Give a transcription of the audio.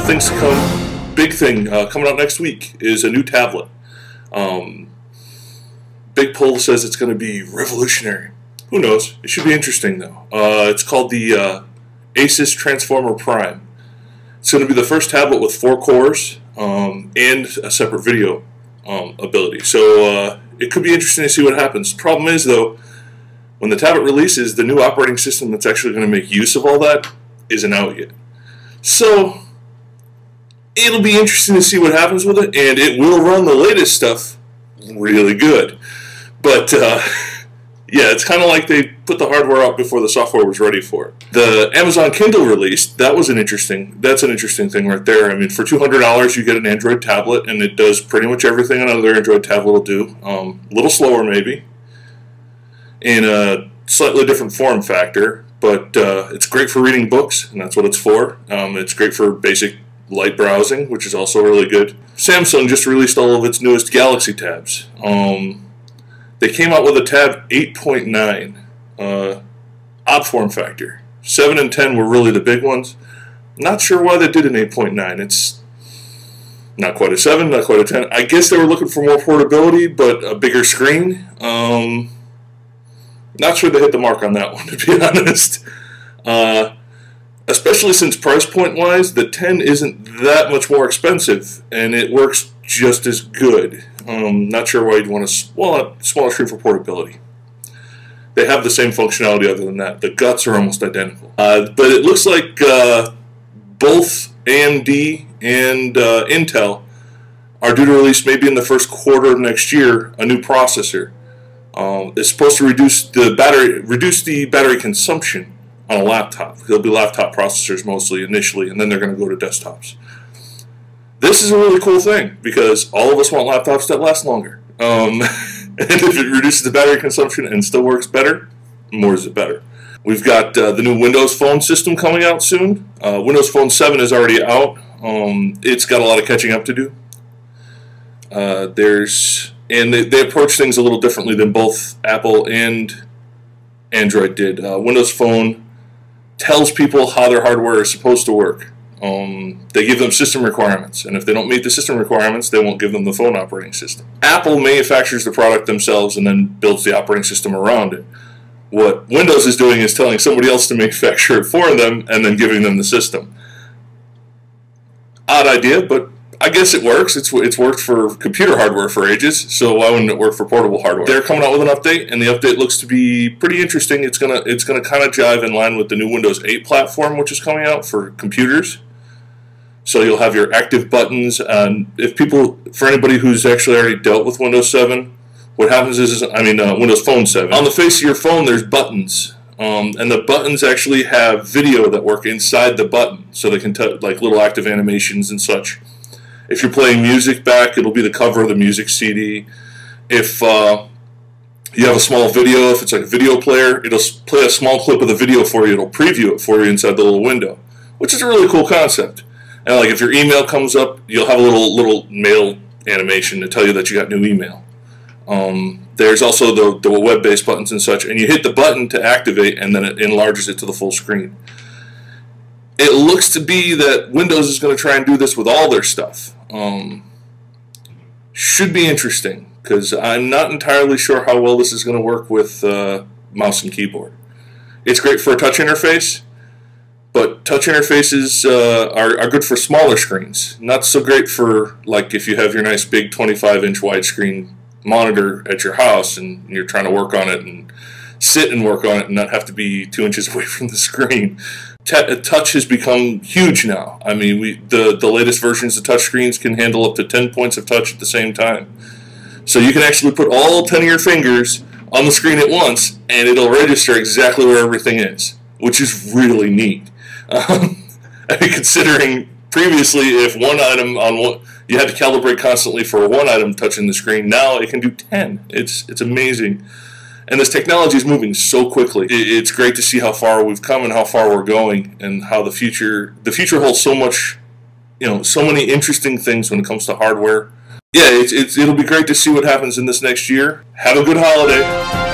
things to come. Big thing coming out next week is a new tablet. Big Pull says it's going to be revolutionary. Who knows? It should be interesting though. It's called the Asus Transformer Prime. It's going to be the first tablet with 4 cores and a separate video ability. So it could be interesting to see what happens. Problem is though, when the tablet releases, the new operating system that's actually going to make use of all that isn't out yet. So it'll be interesting to see what happens with it, and it will run the latest stuff really good. But yeah, it's kind of like they put the hardware out before the software was ready for it. The Amazon Kindle released, that's an interesting thing right there. I mean, for $200 you get an Android tablet, and it does pretty much everything another Android tablet will do. A little slower maybe, in a slightly different form factor, but it's great for reading books, and that's what it's for. It's great for basic light browsing, which is also really good. Samsung just released all of its newest Galaxy tabs. They came out with a Tab 8.9, odd form factor. 7 and 10 were really the big ones. Not sure why they did an 8.9. It's not quite a 7, not quite a 10. I guess they were looking for more portability, but a bigger screen. Not sure they hit the mark on that one, to be honest. Especially since price point wise, the 10 isn't that much more expensive, and it works just as good. Not sure why you'd want a smaller screen for portability. They have the same functionality other than that. The guts are almost identical. But it looks like both AMD and Intel are due to release maybe in the first quarter of next year a new processor. It's supposed to reduce the battery consumption on a laptop. They'll be laptop processors mostly initially, and then they're going to go to desktops. This is a really cool thing because all of us want laptops that last longer. And if it reduces the battery consumption and still works better, more is it better. We've got the new Windows Phone system coming out soon. Windows Phone 7 is already out. It's got a lot of catching up to do. And they approach things a little differently than both Apple and Android did. Windows Phone tells people how their hardware is supposed to work. They give them system requirements, and if they don't meet the system requirements, they won't give them the phone operating system. Apple manufactures the product themselves and then builds the operating system around it. What Windows is doing is telling somebody else to manufacture it for them and then giving them the system. Odd idea, but I guess it works. It's worked for computer hardware for ages, so why wouldn't it work for portable hardware? They're coming out with an update, and the update looks to be pretty interesting. It's gonna kind of jive in line with the new Windows 8 platform, which is coming out for computers. So you'll have your active buttons, and for anybody who's actually already dealt with Windows 7, what happens is, Windows Phone 7. On the face of your phone, there's buttons. And the buttons actually have video that work inside the button, so they can like little active animations and such. If you're playing music back, it'll be the cover of the music CD. If you have a small video, if it's like a video player, it'll play a small clip of the video for you. It'll preview it for you inside the little window, which is a really cool concept. And like if your email comes up, you'll have a little mail animation to tell you that you got new email. There's also the web-based buttons and such, and you hit the button to activate, and then it enlarges it to the full screen. It looks to be that Windows is going to try and do this with all their stuff. Should be interesting, because I'm not entirely sure how well this is going to work with mouse and keyboard. It's great for a touch interface, but touch interfaces are good for smaller screens. Not so great for, like, if you have your nice big 25-inch widescreen monitor at your house and you're trying to work on it and sit and work on it and not have to be 2 inches away from the screen. Touch has become huge now. I mean, the latest versions of touchscreens can handle up to 10 points of touch at the same time. So you can actually put all 10 of your fingers on the screen at once, and it'll register exactly where everything is, which is really neat. I mean, considering previously, if one item you had to calibrate constantly for one item touching the screen, now it can do 10. It's amazing. And this technology is moving so quickly. It's great to see how far we've come and how far we're going, and how the future holds so much, so many interesting things when it comes to hardware. Yeah, it'll be great to see what happens in this next year. Have a good holiday.